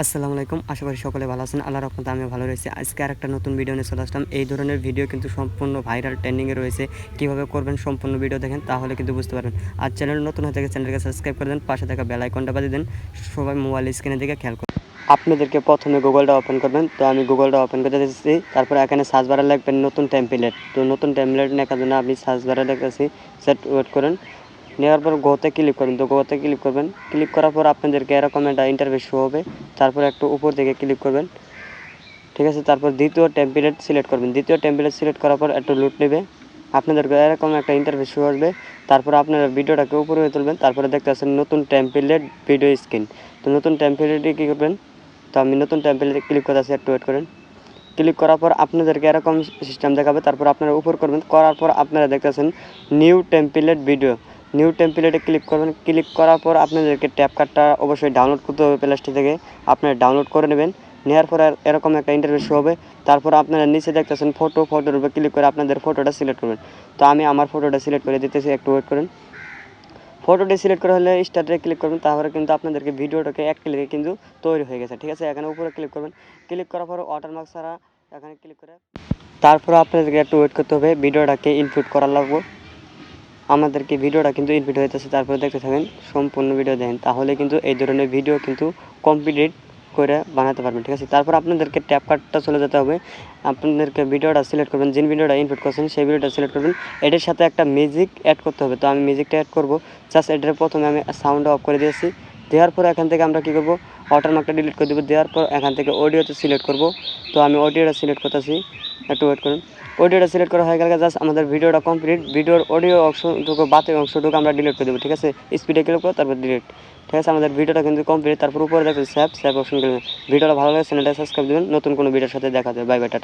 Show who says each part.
Speaker 1: আসসালামু আলাইকুম, আশা করি সকলে ভালো আছেন। আল্লাহর রহমতে আমিও ভালো রয়েছি। আজকে আরেকটা নতুন ভিডিও নিয়ে চলে আসলাম। এই ধরনের ভিডিও কিন্তু সম্পূর্ণ ভাইরাল ট্রেন্ডিংয়ে রয়েছে। কীভাবে করবেন সম্পূর্ণ ভিডিও দেখেন, তাহলে কিন্তু বুঝতে পারবেন। আর চ্যানেল নতুন হয়ে থাকে চ্যানেলকে সাবস্ক্রাইব করে দেন, পাশে থাকা বেল আইকনটা বাজিয়ে দেন। সবাই মোবাইল স্ক্রিনের দিকে খেয়াল করুন। আপনাদেরকে প্রথমে গুগলটা ওপেন করবেন। তো আমি গুগলটা ওপেন করতে দিচ্ছি। তারপরে এখানে সার্চ বারে লিখবেন নতুন টেমপ্লেট। তো নতুন টেমপ্লেট লেখার জন্য আমি সার্চ বারে লিখেছি, সেট ওয়েট করেন। নেওয়ার পর গোতে ক্লিক করবেন। তো গোতে ক্লিক করবেন। ক্লিক করার পর আপনাদেরকে এরকম একটা ইন্টারফেস শো হবে। তারপর একটু উপর দিকে ক্লিক করবেন, ঠিক আছে। তারপর দ্বিতীয় টেমপ্লেট সিলেক্ট করবেন। দ্বিতীয় টেমপ্লেট সিলেক্ট করার পর একটু লুট নেবে, আপনাদেরকে এরকম একটা ইন্টারফেস শো আসবে। তারপর আপনারা ভিডিওটাকে উপরে তুলবেন। তারপরে দেখতে পাচ্ছেন নতুন টেমপ্লেট ভিডিও স্ক্রিন। তো নতুন টেমপ্লেটে কী করবেন, তো আমি নতুন টেমপ্লেটে ক্লিক করে আসি, একটু ওয়েট করেন। ক্লিক করার পর আপনাদেরকে এরকম সিস্টেম দেখাবে। তারপর আপনারা উপর করবেন, করার পর আপনারা দেখতেছেন নিউ টেমপ্লেট ভিডিও। নিউ টেমপ্লেটে ক্লিক করবেন। ক্লিক করার পর আপনাদেরকে ক্যাপকাটটা অবশ্যই ডাউনলোড করতে হবে প্লে স্টোর থেকে। আপনারা ডাউনলোড করে নেবেন। নেওয়ার পর এরকম একটা ইন্টারফেস হবে। তারপর আপনারা নিচে দেখতেছেন ফটোর উপর ক্লিক করে আপনাদের ফটোটা সিলেক্ট করবেন। তো আমি আমার ফটোটা সিলেক্ট করে দিতেছি, একটু ওয়েট করেন। ফটোটি সিলেক্ট করা হলে স্টার্টে ক্লিক করবেন। তাহলে কিন্তু আপনাদেরকে ভিডিওটাকে এক ক্লিকে কিন্তু তৈরি হয়ে গেছে, ঠিক আছে। এখানে উপরে ক্লিক করবেন। ক্লিক করার পর ওয়াটারমার্ক ছাড়া এখানে ক্লিক করে তারপর আপনাদেরকে একটু ওয়েট করতে হবে। ভিডিওটাকে ইনপুট করার লাগবে। আমাদেরকে ভিডিওটা কিন্তু ইনপুট হইতেছে। তারপরে দেখতে থাকেন, সম্পূর্ণ ভিডিও দেখেন, তাহলে কিন্তু এই ধরনের ভিডিও কিন্তু কমপ্লিট করে বানাতে পারবেন, ঠিক আছে। তারপর আপনাদেরকে ক্যাপকাটটা চলে যেতে হবে। আপনাদেরকে ভিডিওটা সিলেক্ট করবেন, যে ভিডিওটা ইনপুট করছেন সেই ভিডিওটা সিলেক্ট করবেন। এটার সাথে একটা মিউজিক অ্যাড করতে হবে। তো আমি মিউজিকটা অ্যাড করবো। জাস্ট এটার প্রথমে আমি সাউন্ড অফ করে দিয়েছি। দেওয়ার পর এখান থেকে আমরা কী করবো, ওয়াটারমার্কটা ডিলিট করে দেবো। দেওয়ার পর এখান থেকে অডিওতে সিলেক্ট করবো। তো আমি অডিওটা সিলেক্ট করতেছি, একটু ওয়েট করুন। অডিওটা সিলেক্ট করা হয়ে গেলে জাস্ট আমাদের ভিডিওটা কমপ্লিট। ভিডিওর অডিও অংশটুকু বাকি অংশটুকু আমরা ডিলিট করে দেবো, ঠিক আছে। স্পিডে ক্লিক করবো, তারপর ডিলিট, ঠিক আছে। আমাদের ভিডিওটা কিন্তু কমপ্লিট। তারপর উপরে দেখবেন সেভ অপশন করবেন। ভিডিওটা ভালো লাগে চ্যানেলটা সাবস্ক্রাইব দেবেন। নতুন কোনো ভিডিওর সাথে দেখা যাবে। Bye bye, tata.